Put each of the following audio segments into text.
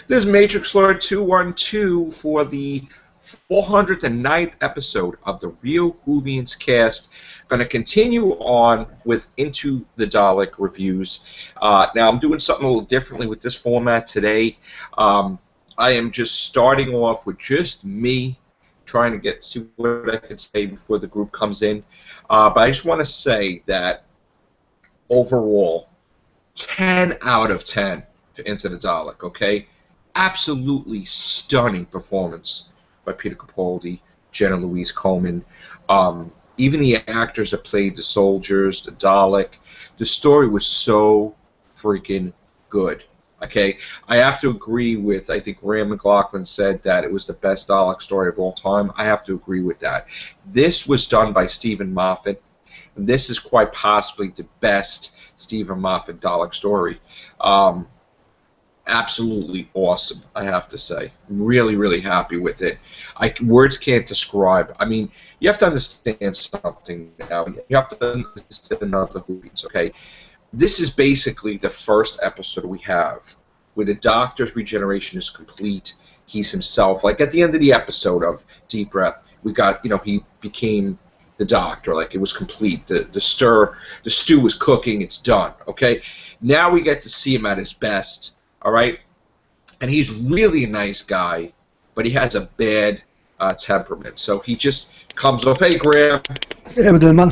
This is Matrix Lord 212 for the 409th episode of the Real Whovians cast. Going to continue on with Into the Dalek reviews. Now, I'm doing something a little differently with this format today. I am just starting off with just me, trying to see what I can say before the group comes in. But I just want to say that overall, 10 out of 10 for Into the Dalek, okay? Absolutely stunning performance by Peter Capaldi, Jenna Louise Coleman. Even the actors that played the soldiers, the Dalek, the story was so freaking good. Okay, I have to agree with, I think Graham McLaughlin said that it was the best Dalek story of all time. I have to agree with that. This was done by Stephen Moffat. This is quite possibly the best Stephen Moffat Dalek story. Absolutely awesome, I have to say. Really, really happy with it. Words can't describe. I mean, you have to understand something now. You have to understand the Whovians, okay? This is basically the first episode we have where the Doctor's regeneration is complete. He's himself. Like at the end of the episode of Deep Breath, we got, he became the Doctor. Like it was complete. The stew was cooking. It's done, okay? Now we get to see him at his best. All right, and he's really a nice guy, but he has a bad temperament. So he just comes off, hey, Graham. Hey, we're doing, man.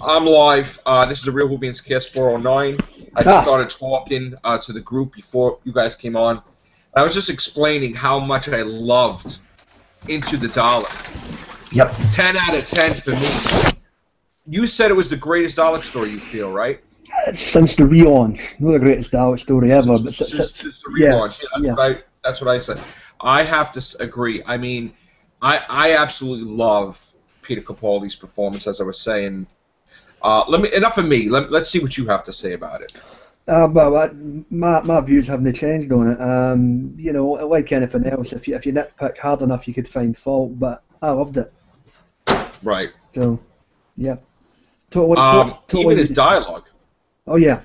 I'm live. This is the Real Whovians Cast 409. I just started talking to the group before you guys came on. I was just explaining how much I loved Into the Dalek. Yep. 10 out of 10 for me. You said it was the greatest Dalek story, you feel, right? Since the relaunch, not the greatest Dalek story ever, but since the relaunch. That's what I said. I have to agree. I mean, I absolutely love Peter Capaldi's performance, as I was saying. Enough of me. Let's see what you have to say about it. Well, my views haven't changed on it. Like anything else, if you nitpick hard enough, you could find fault. But I loved it. Right. So, yeah. Totally. Even his dialogue. Oh yeah,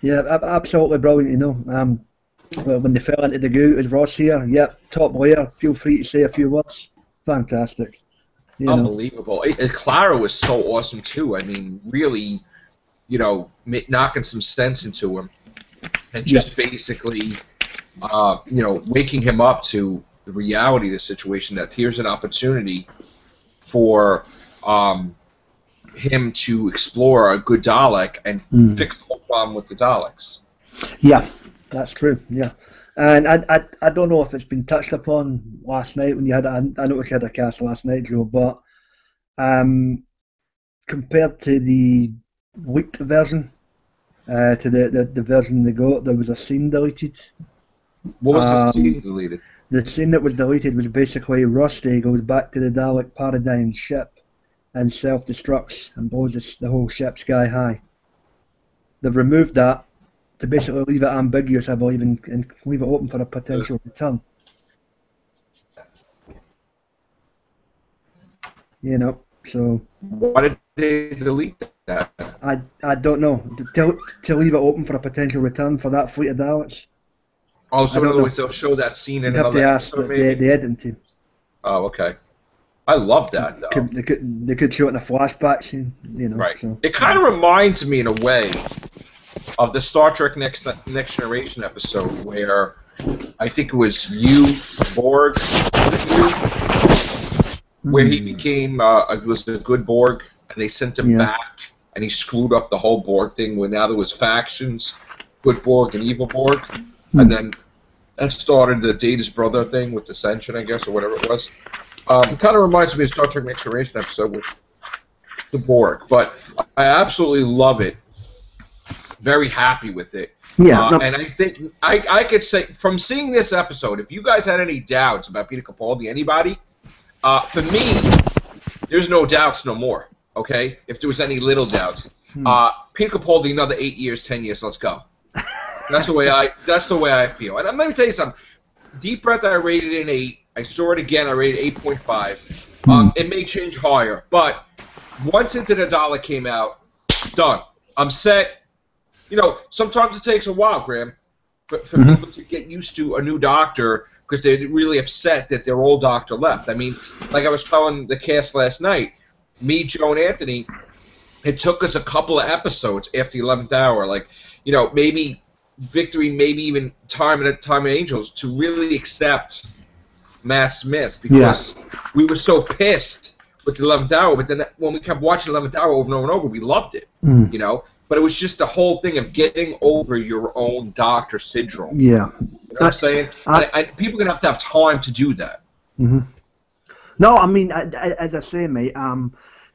absolutely brilliant. When they fell into the goo, is Ross here? Yep, top layer. Feel free to say a few words. Fantastic. Unbelievable. Clara was so awesome too. I mean, really, knocking some sense into him, and just basically, waking him up to the reality of the situation. That here's an opportunity for him to explore a good Dalek and fix the whole problem with the Daleks. Yeah, that's true. Yeah, and I don't know if it's been touched upon last night when you had. I noticed you had a cast last night, Joe, but compared to the leaked version, to the version they got, there was a scene deleted. What was the scene deleted? The scene that was deleted was basically Rusty goes back to the Dalek Paradigm ship and self-destructs and blows the whole ship sky high. They've removed that to basically leave it ambiguous, I believe, and leave it open for a potential return. So... Why did they delete that? I don't know. To leave it open for a potential return for that fleet of Daleks. Oh, so in other words, they'll show that scene in another episode, maybe? Have to ask the editing team. Oh, okay. I love that, though. They could show it in a flashback scene, Right. So. It kind of reminds me, in a way, of the Star Trek Next Generation episode where I think it was Borg, where he became was a good Borg, and they sent him back, and he screwed up the whole Borg thing. Where now there was factions, good Borg and evil Borg, and then that started the Data's brother thing with Dissension, I guess, or whatever it was. It kind of reminds me of Star Trek Next Generation episode with the Borg, but I absolutely love it. Very happy with it. Yeah. And I think I could say, from seeing this episode, if you guys had any doubts about Peter Capaldi, anybody, for me, there's no doubts no more, okay? If there was any little doubts. Peter Capaldi, another 8 years, 10 years, let's go. That's the way I feel. And let me tell you something. Deep Breath, I rated an 8. I saw it again. I rated 8.5. It may change higher, but once Into the Dalek came out, done. I'm set. Sometimes it takes a while, Graham. for people to get used to a new doctor because they're really upset that their old doctor left. I mean, like I was telling the cast last night, me, Joe, and Anthony, it took us a couple of episodes after the 11th hour, like, you know, maybe Victory, maybe even Time of Angels, to really accept Matt Smith because we were so pissed with the 11th hour, but then when we kept watching 11th hour over and over and over, we loved it, you know? But it was just the whole thing of getting over your own doctor syndrome. Yeah. You know what I'm saying? And people are going to have time to do that. No, I mean, as I say, mate,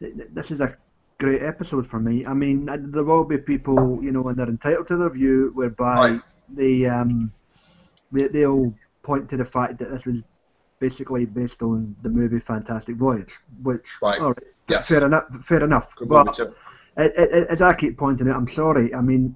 this is a great episode for me. I mean, there will be people, you know, and they're entitled to their view, whereby they'll point to the fact that this was basically based on the movie Fantastic Voyage, which, all right, yes, fair enough. Good but movie too. As I keep pointing out, I'm sorry. I mean,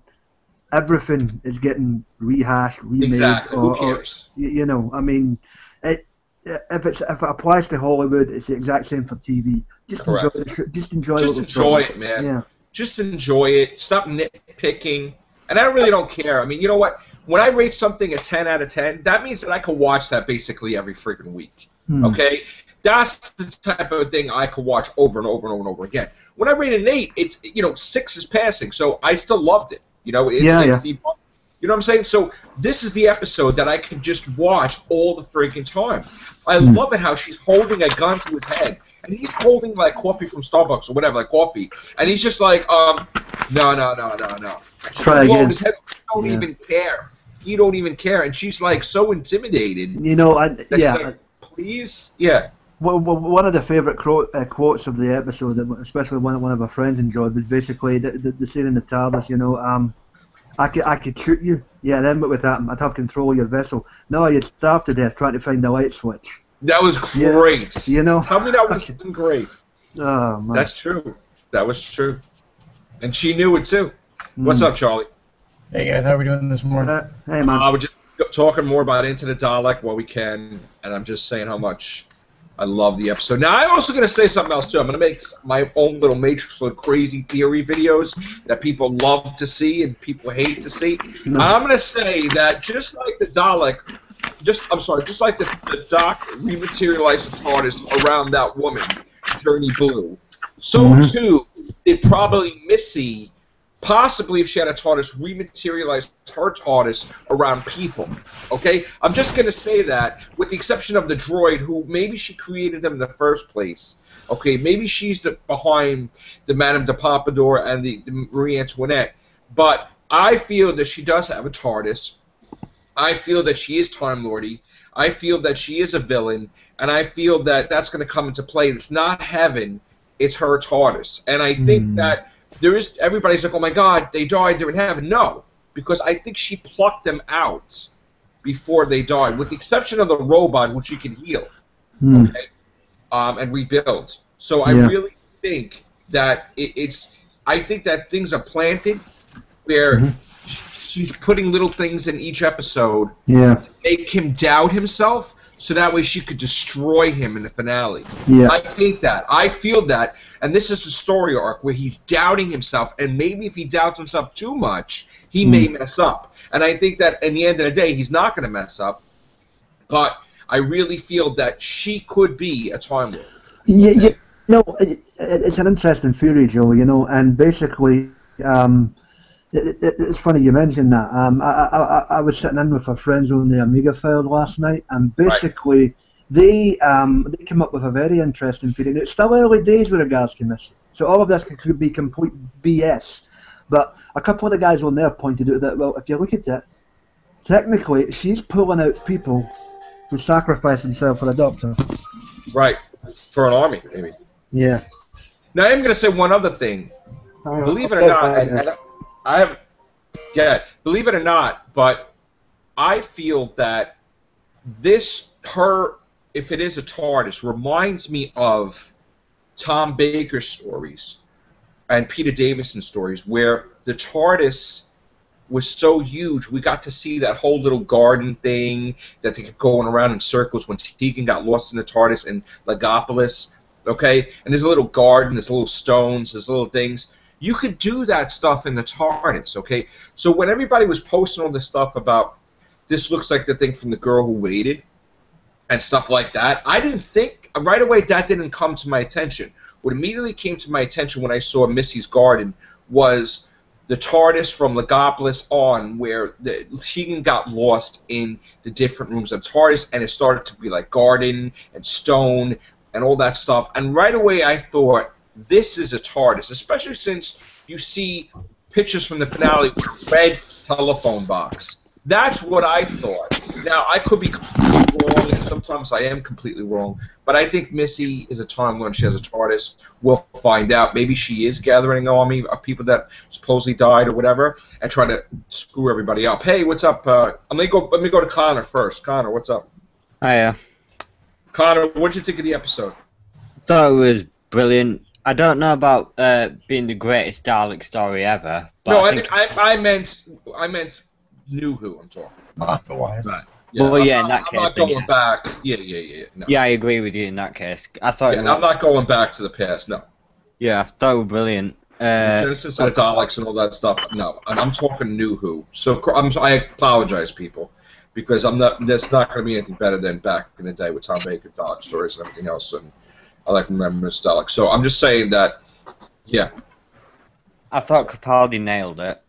everything is getting rehashed, remade. Exactly. Who cares? You know, I mean, if it applies to Hollywood, it's the exact same for TV. Just enjoy it, man. Yeah. Just enjoy it. Stop nitpicking. And I really don't care. I mean, you know what? When I rate something a 10 out of 10, that means that I can watch that basically every freaking week. Okay? That's the type of thing I could watch over and over and over and over again. When I rate an 8, it's, you know, 6 is passing, so I still loved it. You know, it's the, you know what I'm saying? So this is the episode that I can just watch all the freaking time. I love it how she's holding a gun to his head, and he's holding like coffee from Starbucks or whatever, like coffee, and he's just like, no. Try again. His head. He don't even care. He don't even care, and she's like so intimidated. You know, please, yeah. Well, one of the favourite quotes of the episode, that especially one of our friends enjoyed, was basically the scene in the TARDIS. You know, I could shoot you. Yeah, then what would happen? I'd have control of your vessel. No, you'd starve to death trying to find the light switch. That was great. Yeah, you know, tell me that wasn't great. Oh man, that's true. That was true, and she knew it too. What's up, Charlie? Hey guys, how are we doing this morning? Hey man. We're just talking more about Into the Dalek while we can, and I'm just saying how much I love the episode. Now, I'm also going to say something else, too. I'm going to make my own little Matrix Load crazy theory videos that people love to see and people hate to see. I'm going to say that just like the Dalek, just like the Doc rematerialized the TARDIS around that woman, Journey Blue, so, too, did probably Missy, possibly if she had a TARDIS, rematerialize her TARDIS around people. Okay? I'm just going to say that, with the exception of the droid, who maybe she created them in the first place. Okay? Maybe she's behind the Madame de Pompadour and the Marie Antoinette. But I feel that she does have a TARDIS. I feel that she is Time Lordy. I feel that she is a villain. And I feel that that's going to come into play. It's not heaven. It's her TARDIS. And I think that everybody's like, oh my God, they died, they're in heaven. No, because I think she plucked them out before they died, with the exception of the robot, which she can heal, okay, and rebuild. So I really think that I think that things are planted where she's putting little things in each episode to make him doubt himself, so that way she could destroy him in the finale. I think that. I feel that. And this is the story arc where he's doubting himself, and maybe if he doubts himself too much, he may mess up. And I think that in the end of the day, he's not going to mess up. But I really feel that she could be a Time Lord. Yeah, no, it's an interesting theory, Joe, you know, and basically, it's funny you mentioned that. I was sitting in with our friends on the Amiga Files last night, and basically they came up with a very interesting theory. It's still early days with regards to Missy, so all of this could be complete BS. But a couple of the guys on there pointed out that, well, if you look at it, technically she's pulling out people who sacrifice themselves for the Doctor. Right, for an army, maybe. Yeah. Now I'm going to say one other thing. Believe it or not, believe it or not, but I feel that if it is a TARDIS, reminds me of Tom Baker's stories and Peter Davison's stories, where the TARDIS was so huge, we got to see that whole little garden thing that they kept going around in circles when Tegan got lost in the TARDIS in Legopolis, okay? And there's a little garden, there's little stones, there's little things. You could do that stuff in the TARDIS, okay? So when everybody was posting all this stuff about this looks like the thing from The Girl Who Waited and stuff like that. I didn't think, right away, that didn't come to my attention. What immediately came to my attention when I saw Missy's Garden was the TARDIS from Legopolis on, where Tegan got lost in the different rooms of TARDIS, and it started to be like garden and stone and all that stuff. And right away I thought, this is a TARDIS, especially since you see pictures from the finale with a red telephone box. That's what I thought. Now, I could be completely wrong, and sometimes I am completely wrong, but I think Missy is a Time Lord. She has a TARDIS. We'll find out. Maybe she is gathering an army of people that supposedly died or whatever and trying to screw everybody up. Hey, what's up? Let me go to Connor first. Connor, what's up? Hiya. Connor, what did you think of the episode? Thought it was brilliant. I don't know about being the greatest Dalek story ever. But No, I I meant New Who. I'm talking. Authorized. Right. Yeah, well, yeah, I'm in that not, case, I'm not then, going yeah. back. Yeah. No. Yeah, I agree with you in that case. I thought. Yeah, I'm not going back to the past. No. Yeah, I thought it was brilliant. Genesis and the Daleks and all that stuff. No, I'm talking New Who. So I apologize, people, because I'm not. There's not going to be anything better than back in the day with Tom Baker, Dalek stories, and everything else. And I like remember Miss Dalek. So I'm just saying that. Yeah. I thought Capaldi nailed it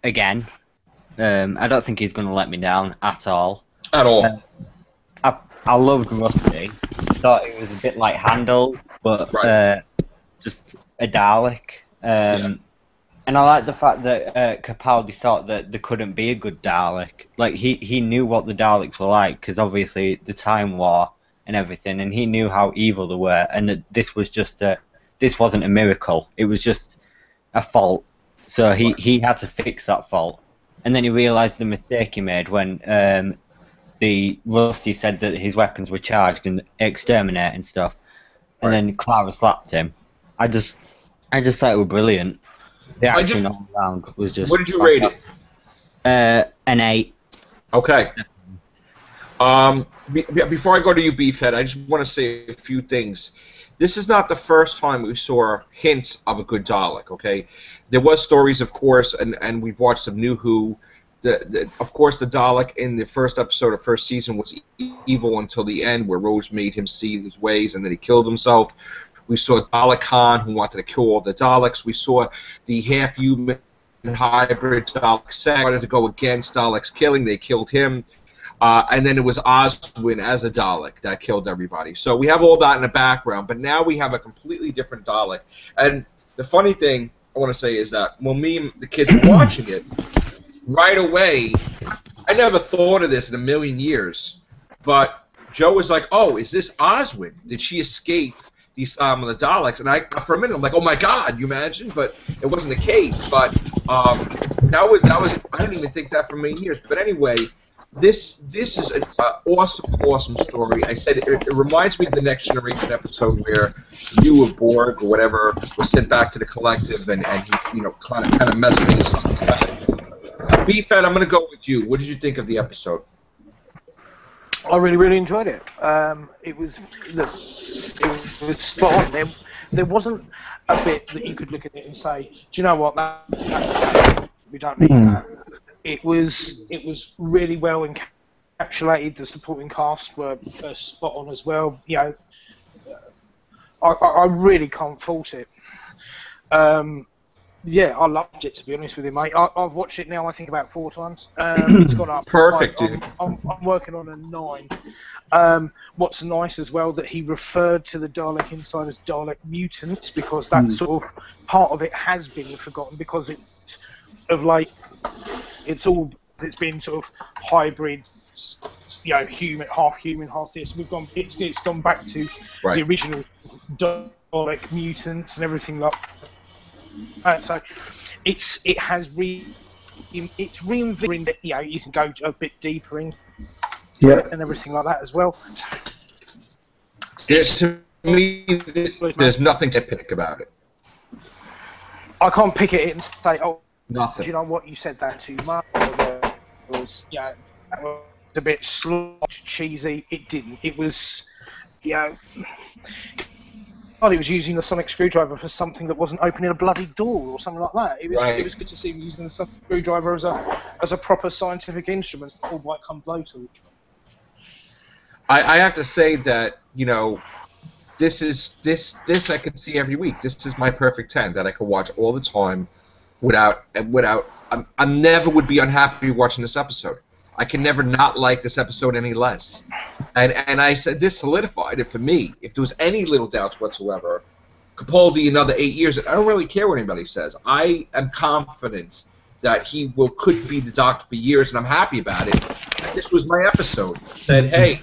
again. I don't think he's going to let me down at all. At all. I loved Rusty. Thought it was a bit like Handel, but Right. just a Dalek. And I like the fact that Capaldi thought that there couldn't be a good Dalek. Like he knew what the Daleks were like, because obviously the Time War and everything, and he knew how evil they were, and that this wasn't a miracle. It was just a fault. So he had to fix that fault. And then he realised the mistake he made when the Rusty said that his weapons were charged and exterminate and stuff. And then Clara slapped him. I just thought it was brilliant. The action all around was just. What did you rate it? An 8. Okay. Before I go to you, Beefhead, I just want to say a few things. This is not the first time we saw hints of a good Dalek, okay? There was stories, of course, and we've watched some New Who. Of course, the Dalek in the first episode of first season was evil until the end, where Rose made him see his ways, and then he killed himself. We saw Dalek Khan, who wanted to kill all the Daleks. We saw the half-human hybrid Dalek Sec wanted to go against Dalek's killing. They killed him. And then it was Oswin as a Dalek that killed everybody. So we have all that in the background, but now we have a completely different Dalek. And the funny thing I want to say is that when me and the kids were watching it, right away, I never thought of this in a million years, but Joe was like, oh, is this Oswin? Did she escape the asylum of the Daleks? And for a minute, I'm like, oh my God, you imagine? But it wasn't the case. But that was I didn't even think that for a million years. But anyway, this is an awesome story. I said it reminds me of the Next Generation episode where you of Borg or whatever was sent back to the collective and he kind of messed things up. B-Fed, I'm going to go with you. What did you think of the episode? I really enjoyed it. It was spot on. There wasn't a bit that you could look at it and say, do you know what, we don't need that. It was really well encapsulated. The supporting cast were spot on as well. You know, I really can't fault it. Yeah, I loved it, to be honest with you, mate. I've watched it now, I think, about 4 times. It's gone up. Perfect, dude. I'm working on a 9. What's nice as well, that he referred to the Dalek inside as Dalek mutants, because that sort of part of it has been forgotten, because it's of like, it's been sort of hybrid, you know, half human, half this. It's gone back to the original Dalek mutants and everything like that. So it's reinvented. You know, you can go a bit deeper in and everything like that as well. To me, there's nothing to pick about it. I can't pick it and say, oh, nothing. Do you know what, you said that too much, or it was, you know, that was a bit slow, cheesy. It didn't. It was, you know, he was using the sonic screwdriver for something that wasn't opening a bloody door or something like that. It was good to see him using the sonic screwdriver as a proper scientific instrument, all might come blowtorch. I have to say that, you know, this I can see every week. This is my perfect 10 that I could watch all the time without I never would be unhappy watching this episode. I can never not like this episode any less. And I said this solidified it for me. If there was any little doubts whatsoever, Capaldi another 8 years, I don't really care what anybody says. I am confident that he could be the Doctor for years, and I'm happy about it. This was my episode. Said, hey,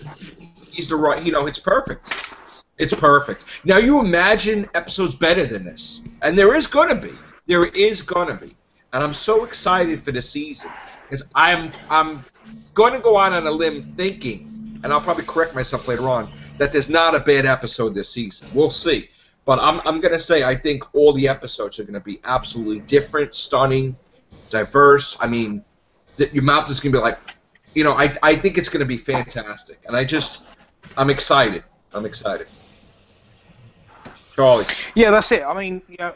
he's the right, you know, it's perfect. It's perfect. Now you imagine episodes better than this, and there is gonna be. There is gonna be, and I'm so excited for the season because I'm going to go on a limb thinking, and I'll probably correct myself later on, that there's not a bad episode this season. We'll see, but I'm going to say I think all the episodes are going to be absolutely different, stunning, diverse. I mean, your mouth is going to be like, you know, I think it's going to be fantastic, and I'm excited. I'm excited. Charlie. Yeah, that's it. I mean, yeah,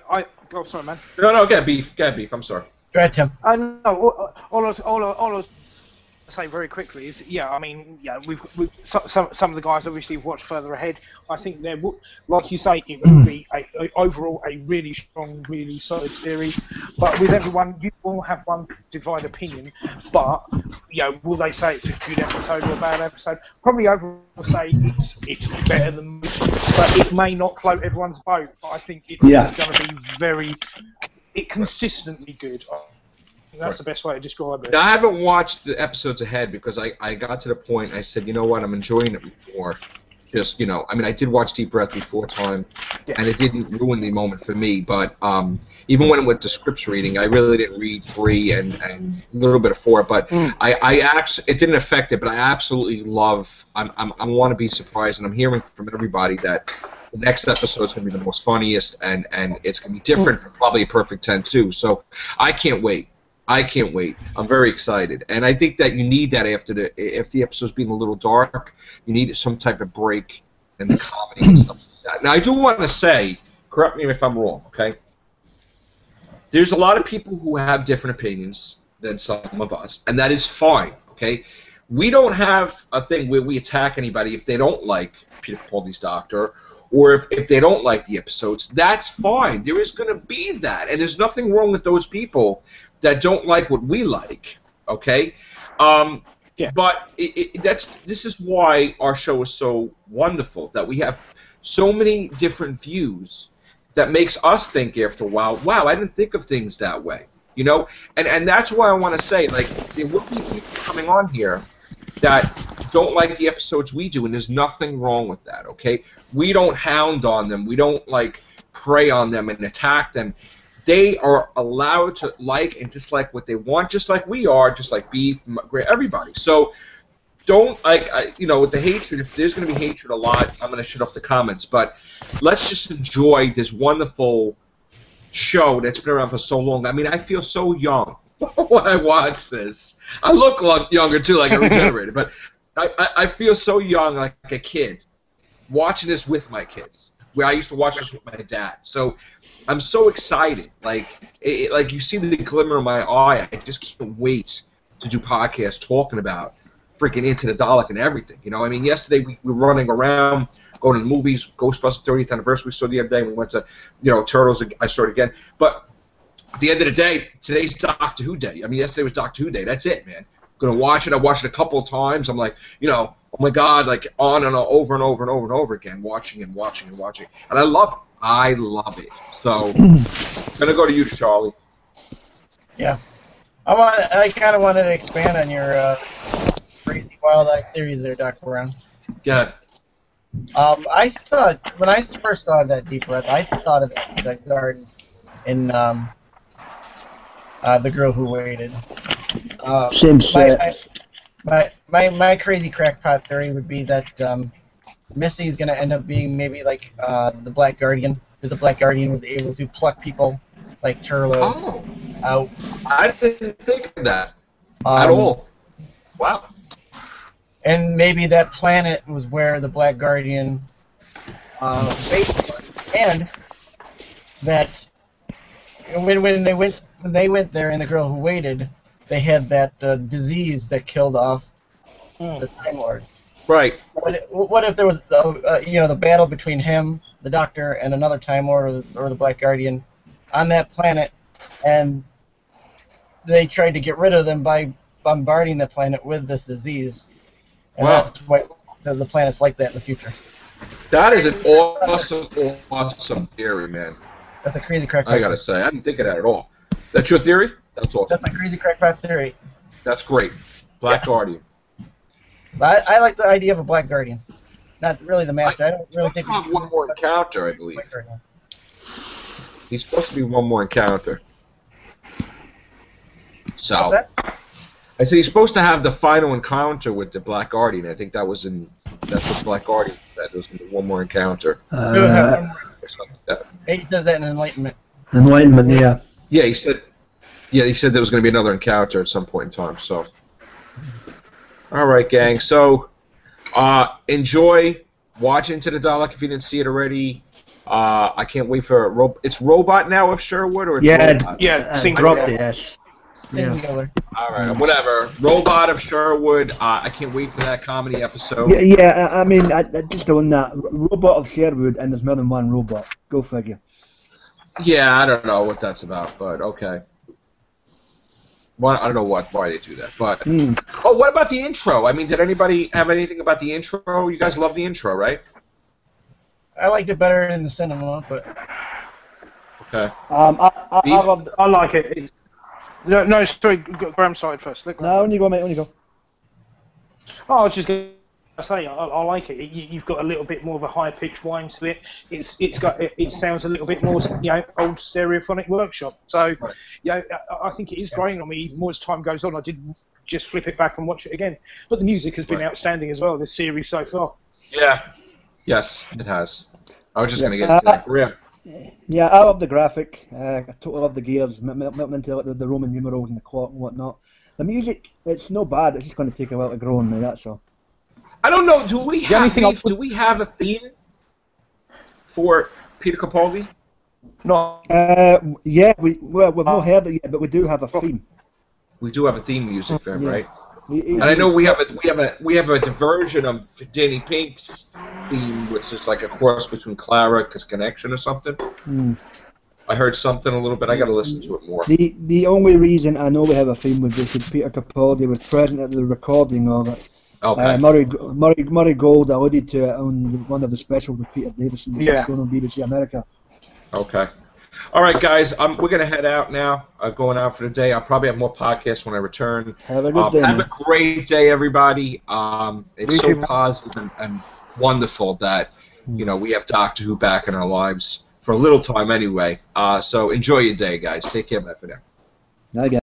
oh, sorry, man. No, get beef. I'm sorry. Go ahead, Tim. I know. All I was say very quickly is, yeah, I mean, yeah, we've some of the guys obviously have watched further ahead. I think there will, like you say, it will be overall a really strong, really solid series. But with everyone, you will have one divided opinion. But you know, will they say it's a good episode or a bad episode? Probably overall say it's better than most, but it may not float everyone's boat. But I think it's going to be consistently good. That's the best way to describe it. Now, I haven't watched the episodes ahead because I got to the point I said, you know what, I'm enjoying it more. Just, you know, I mean, I did watch Deep Breath before time, and it didn't ruin the moment for me, but even when it went to scripts reading, I really didn't read 3 and a little bit of 4, but it didn't affect it, but I absolutely love, I want to be surprised, and I'm hearing from everybody that the next episode is going to be the most funniest, and it's going to be different, probably a perfect 10 too, so I can't wait. I'm very excited, and I think that you need that after the episode's being a little dark. You need some type of break in the comedy and stuff like that. Now, I do want to say, correct me if I'm wrong, okay? There's a lot of people who have different opinions than some of us, and that is fine, okay? We don't have a thing where we attack anybody if they don't like Peter Capaldi's Doctor, or if they don't like the episodes. That's fine. There is going to be that, and there's nothing wrong with those people that don't like what we like, okay? But this is why our show is so wonderful, that we have so many different views that makes us think after a while, wow, I didn't think of things that way, you know? And that's why I want to say, like, there will be people coming on here that don't like the episodes we do, and there's nothing wrong with that, okay? We don't hound on them. We don't, like, prey on them and attack them. They are allowed to like and dislike what they want, just like we are, just like Beef, everybody. So don't, like, you know, with the hatred, if there's going to be hatred a lot, I'm going to shut off the comments. But let's just enjoy this wonderful show that's been around for so long. I mean, I feel so young when I watch this. I look younger, too, like I'm regenerated. But I feel so young, like a kid, watching this with my kids, where I used to watch this with my dad. So I'm so excited. Like you see the glimmer in my eye. I just can't wait to do podcasts talking about freaking Into the Dalek and everything. You know, I mean, yesterday we were running around, going to the movies. Ghostbusters 30th anniversary we saw the other day. We went to, you know, Turtles. I saw it again. But at the end of the day, today's Doctor Who day. I mean, yesterday was Doctor Who day. That's it, man. I'm gonna watch it. I watched it a couple of times. I'm like, you know, oh my God, like on and on, over and over and over and over again, watching and watching and watching. And I love it. I love it. So I'm gonna go to you, Charlie. Yeah, I kind of wanted to expand on your crazy wild-eyed theory there, Dr. Brown. Yeah. I thought when I first thought of that Deep Breath, I thought of that garden in The Girl Who Waited. Same set. My crazy crackpot theory would be that Missy is going to end up being maybe like the Black Guardian, because the Black Guardian was able to pluck people like Turlo out. I didn't think of that at all. Wow. And maybe that planet was where the Black Guardian base was. and that when they went there and the girl who waited, they had that disease that killed off the Time Lords. Right. What if there was the battle between him, the Doctor, and another Time Lord or the Black Guardian on that planet, and they tried to get rid of them by bombarding the planet with this disease, and that's why the planet's like that in the future. That is an awesome theory, man. That's a crazy crackpot. I gotta say, I didn't think of that at all. That's your theory? That's awesome. That's my crazy crackpot theory. That's great. Black Guardian. I like the idea of a Black Guardian. Not really the Master. I don't really think. Have one more encounter, I believe. He's supposed to be one more encounter. So. What's that? I said he's supposed to have the final encounter with the Black Guardian. I think that's what Black Guardian said. There was going to be one more encounter. Or something like that. He does that in Enlightenment. Enlightenment, yeah. Yeah, he said there was going to be another encounter at some point in time. So, all right, gang. So, enjoy. Watch Into the Dalek if you didn't see it already. I can't wait for it's Robot now of Sherwood, or it's Robot? Singular. Yes. Singular. All right, whatever. Robot of Sherwood. I can't wait for that comedy episode. Yeah. I mean, I just on that Robot of Sherwood, and there's more than one robot. Go figure. Yeah, I don't know what that's about, but okay. Well, I don't know why they do that, but oh, what about the intro? I mean, did anybody have anything about the intro? You guys love the intro, right? I liked it better in the cinema, but okay. I like it. No, sorry, Graham's side first. No, on you go, mate. On you go. Oh, I was just going to say, I like it. You've got a little bit more of a high-pitched whine to it. It sounds a little bit more, old stereophonic workshop. So, I think it is growing on me even more as time goes on. I did just flip it back and watch it again. But the music has been outstanding as well, this series so far. Yeah. Yes, it has. I was just going to get into that. Grim. Yeah, I love the graphic. I totally love the gears, melting into the Roman numerals and the clock and whatnot. The music, it's no bad. It's just going to take a while to grow on me. That's all. I don't know. Do we have a theme for Peter Capaldi? No. Yeah, we've not heard it yet, but we do have a theme. We do have a theme music for him, Yeah. right? And I know we have a diversion of Danny Pink's theme, which is like a cross between Clara's Connection or something. I heard something a little bit. I got to listen to it more. The only reason I know we have a theme was because Peter Capaldi was present at the recording of it. Okay. Murray Gold alluded to it on one of the specials with Peter Davison on BBC America. Okay. All right, guys. We're gonna head out now. Going out for the day. I'll probably have more podcasts when I return. Have a good day. Have a great day, everybody. It's so positive and wonderful that we have Doctor Who back in our lives for a little time anyway. So enjoy your day, guys. Take care, bye for now. Bye, guys.